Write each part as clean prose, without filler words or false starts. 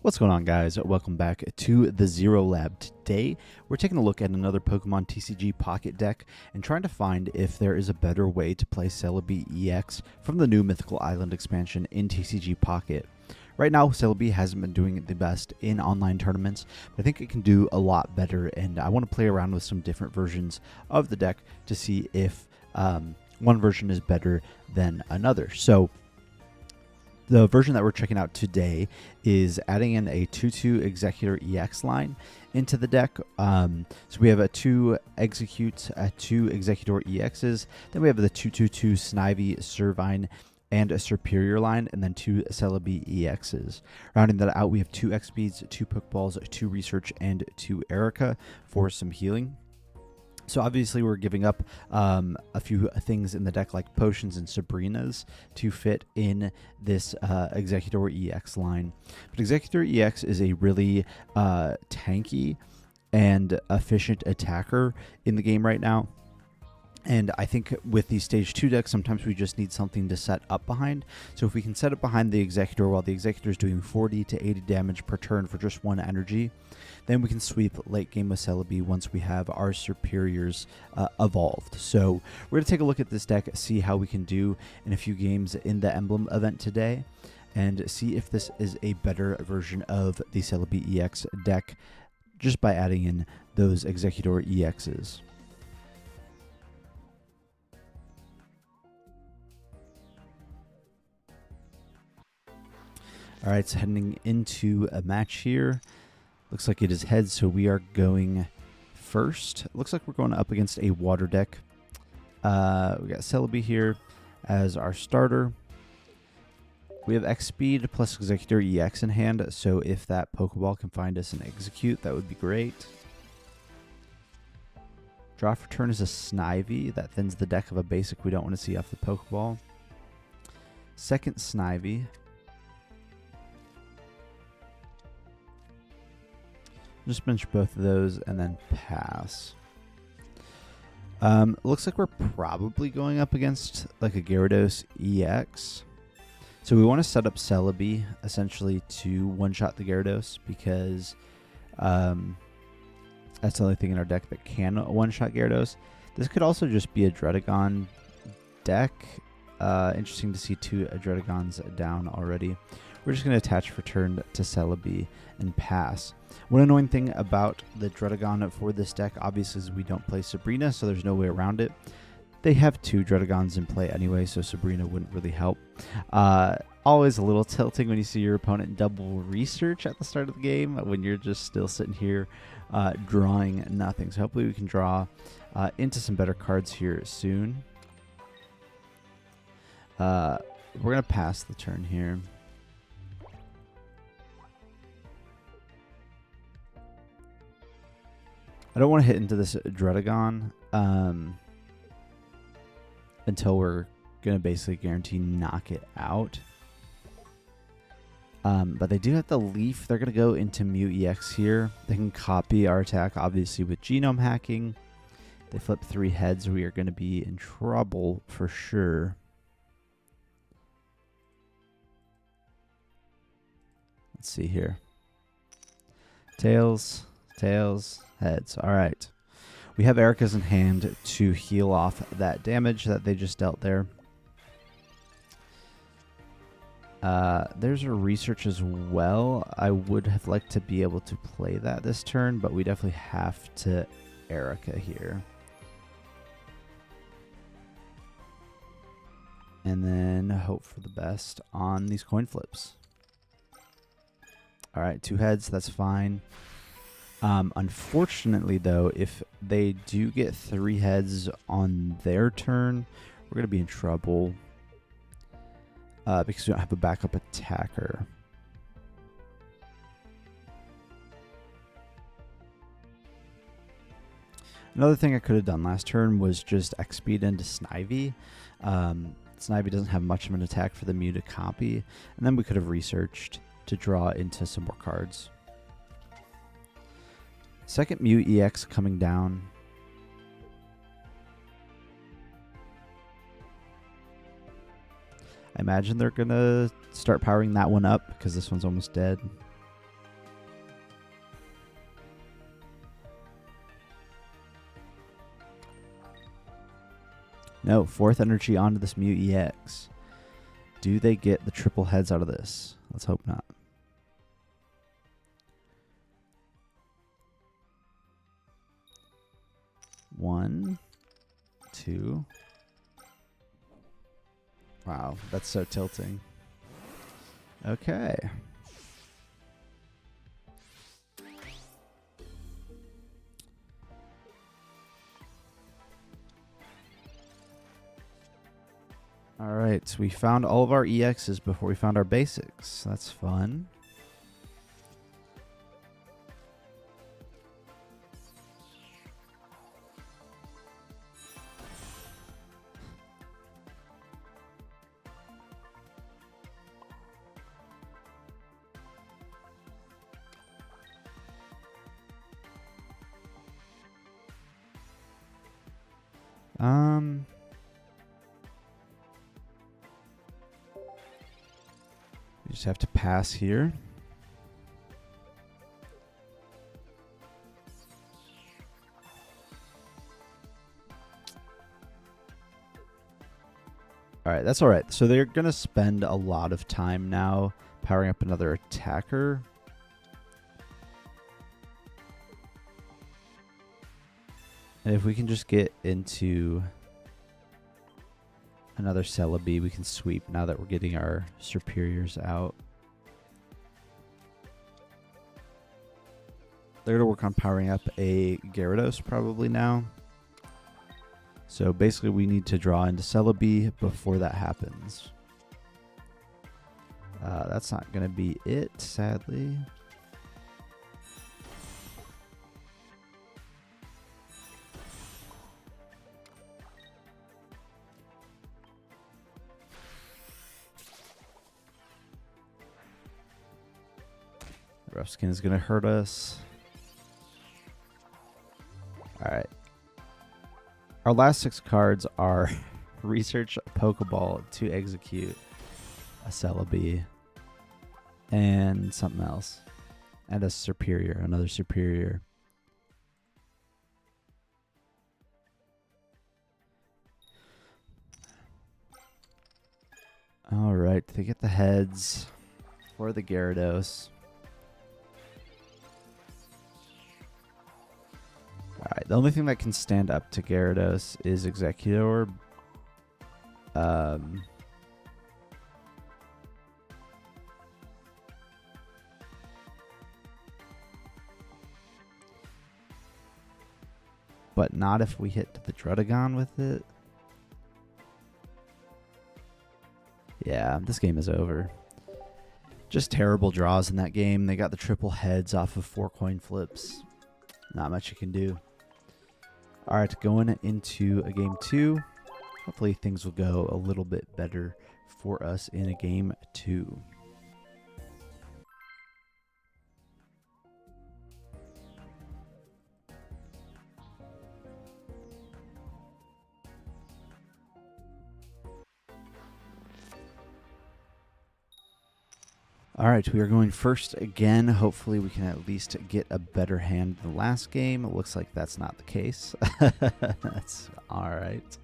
What's going on, guys? Welcome back to the Zero Lab. Today, we're taking a look at another Pokemon TCG Pocket deck and trying to find if there is a better way to play Celebi EX from the new Mythical Island expansion in TCG Pocket. Right now, Celebi hasn't been doing the best in online tournaments, but I think it can do a lot better, and I want to play around with some different versions of the deck to see if one version is better than another. So, the version that we're checking out today is adding in a 2/2 Exeggutor EX line into the deck. So we have a 2 Execute, 2 Exeggutor EXs, then we have the 2/2 Snivy, Servine, and a Superior line, and then 2 Celebi EXs. Rounding that out, we have 2 XPs, 2 Pokeballs, 2 Research, and 2 Erica for some healing. So obviously we're giving up a few things in the deck like Potions and Sabrinas to fit in this Exeggutor EX line. But Exeggutor EX is a really tanky and efficient attacker in the game right now. And I think with these Stage 2 decks, sometimes we just need something to set up behind. So if we can set it behind the Exeggutor while the Exeggutor is doing 40 to 80 damage per turn for just 1 energy, then we can sweep late game with Celebi once we have our Superiors evolved. So we're going to take a look at this deck, see how we can do in a few games in the Emblem event today, and see if this is a better version of the Celebi EX deck just by adding in those Exeggutor EXs. All right, so heading into a match here. Looks like it is heads, so we are going first. Looks like we're going up against a water deck. We got Celebi here as our starter. We have X speed plus Exeggutor EX in hand, so if that Pokeball can find us and execute, that would be great. Draw for turn is a Snivy. That thins the deck of a basic we don't want to see off the Pokeball. Second Snivy. Just bench both of those and then pass. Looks like we're probably going up against like a Gyarados EX. So we want to set up Celebi essentially to one-shot the Gyarados because that's the only thing in our deck that can one-shot Gyarados. This could also just be a Dredagon deck. Interesting to see 2 Dredagons down already. We're just going to attach for turn to Celebi and pass. One annoying thing about the Dredagon for this deck, obviously, is we don't play Sabrina, so there's no way around it. They have 2 Dredagons in play anyway, so Sabrina wouldn't really help. Always a little tilting when you see your opponent double research at the start of the game when you're just still sitting here drawing nothing. So hopefully we can draw into some better cards here soon. We're going to pass the turn here. I don't want to hit into this Dredagon until we're going to basically guarantee knock it out. But they do have the Leaf. They're going to go into Mew EX here. They can copy our attack, obviously, with Genome Hacking. They flip 3 heads. We are going to be in trouble for sure. Let's see here. Tails, tails, heads. All right. We have Erica's in hand to heal off that damage that they just dealt there. There's a Research as well. I would have liked to be able to play that this turn, but we definitely have to Erica here. And then hope for the best on these coin flips. All right, 2 heads, that's fine. Unfortunately, though, if they do get 3 heads on their turn, we're going to be in trouble because we don't have a backup attacker. Another thing I could have done last turn was just X-Speed into Snivy. Snivy doesn't have much of an attack for the Mew to copy, and then we could have researched to draw into some more cards. Second Mew EX coming down. I imagine they're going to start powering that one up because this one's almost dead. No, 4th energy onto this Mew EX. Do they get the triple heads out of this? Let's hope not. One, two. Wow, that's so tilting. Okay. All right, so we found all of our EXs before we found our basics. That's fun. We just have to pass here. All right, that's all right. So they're going to spend a lot of time now powering up another attacker. And if we can just get into another Celebi, we can sweep now that we're getting our superiors out. They're going to work on powering up a Gyarados probably now. So basically we need to draw into Celebi before that happens. That's not going to be it, sadly. Rough Skin is going to hurt us. Alright. Our last 6 cards are Research a Pokeball to execute a Celebi and something else. And a Superior, another Superior. Alright, they get the heads for the Gyarados. Alright, the only thing that can stand up to Gyarados is Exeggutor. But not if we hit the Druddigon with it. Yeah, this game is over. Just terrible draws in that game. They got the triple heads off of 4 coin flips. Not much you can do. All right, going into a game 2. Hopefully things will go a little bit better for us in a game 2. All right, we are going first again. Hopefully we can at least get a better hand than the last game. It looks like that's not the case. That's all right.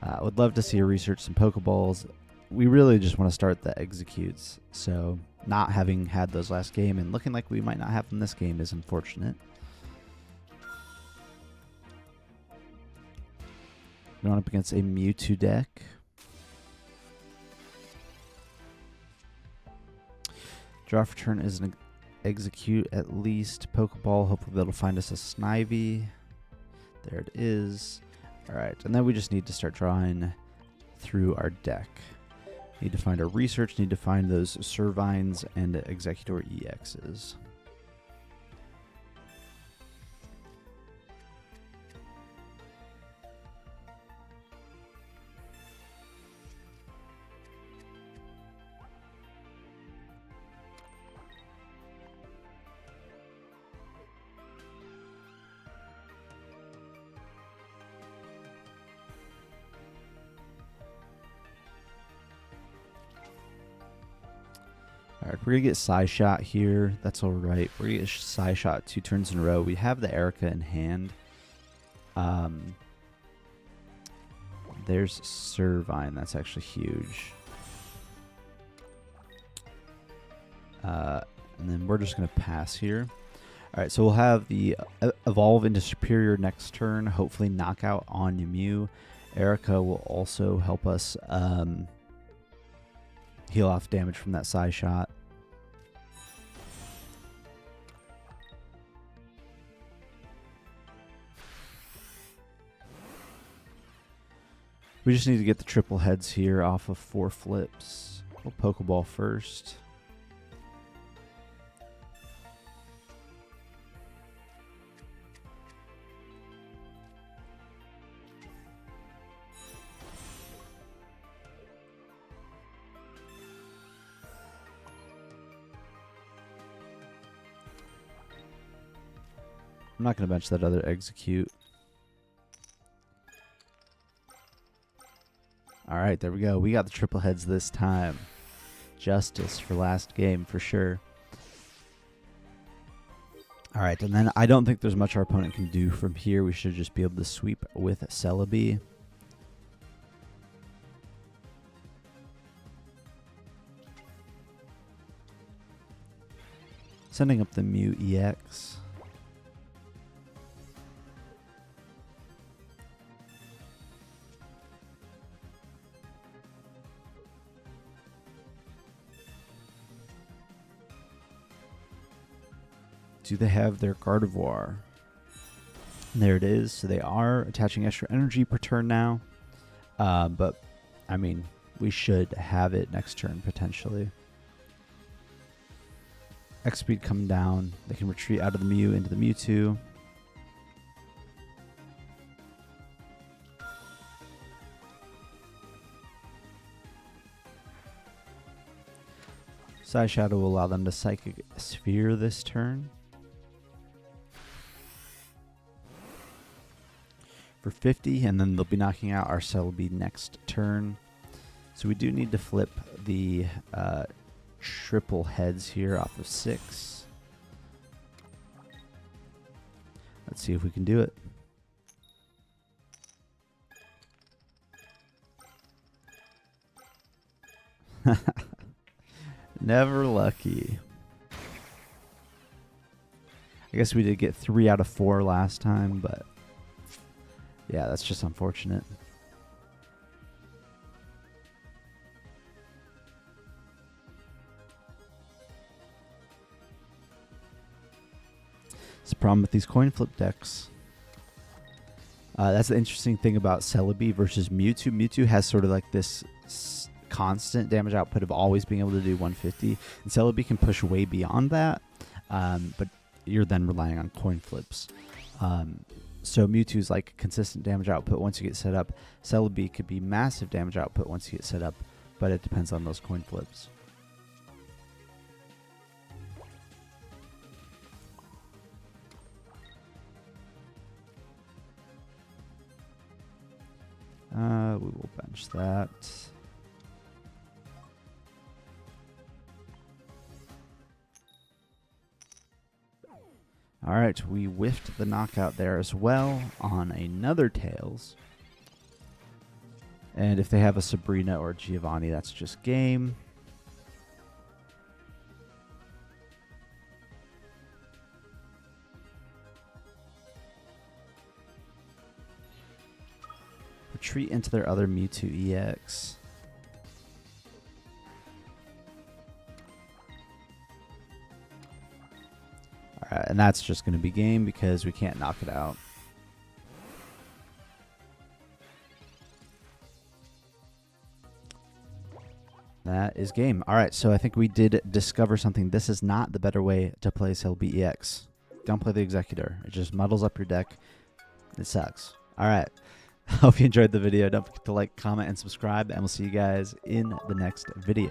I would love to see a research some Pokeballs. We really just want to start the executes. So not having had those last game and looking like we might not have them this game is unfortunate. Going up against a Mewtwo deck. Draw for turn is an execute at least Pokeball. Hopefully that'll find us a Snivy. There it is. All right, and then we just need to start drawing through our deck. Need to find our research, need to find those Servines and Exeggutor EXs. Alright, we're going to get Psy Shot here. That's alright. We're going to get Psy Shot 2 turns in a row. We have the Erica in hand. There's Servine. That's actually huge. And then we're just going to pass here. All right, so we'll have the Evolve into Superior next turn, hopefully knockout on Mew. Erica will also help us heal off damage from that Psy shot. We just need to get the triple heads here off of 4 flips. We'll Pokeball first. I'm not going to bench that other Execute. All right, there we go. We got the triple heads this time. Justice for last game for sure. All right, and then I don't think there's much our opponent can do from here. We should just be able to sweep with Celebi. Sending up the Mew EX. Do they have their Gardevoir? There it is. So they are attaching extra energy per turn now. But, I mean, we should have it next turn, potentially. X-Speed coming down. They can retreat out of the Mew into the Mewtwo. Psy Shadow will allow them to Psychic Sphere this turn. For 50, and then they'll be knocking out our Celebi next turn. So we do need to flip the triple heads here off of 6. Let's see if we can do it. Never lucky. I guess we did get 3 out of 4 last time, but yeah, that's just unfortunate. It's a problem with these coin flip decks. That's the interesting thing about Celebi versus Mewtwo. Mewtwo has sort of like this constant damage output of always being able to do 150, and Celebi can push way beyond that, but you're then relying on coin flips. So Mewtwo's like consistent damage output once you get set up. Celebi could be massive damage output once you get set up, but it depends on those coin flips. We will bench that. All right, we whiffed the knockout there as well on another Tails. And if they have a Sabrina or Giovanni, that's just game. Retreat into their other Mewtwo EX. Alright, and that's just going to be game because we can't knock it out. That is game. Alright, so I think we did discover something. This is not the better way to play Celebi EX. Don't play the Exeggutor. It just muddles up your deck. It sucks. Alright. Hope you enjoyed the video. Don't forget to like, comment, and subscribe, and we'll see you guys in the next video.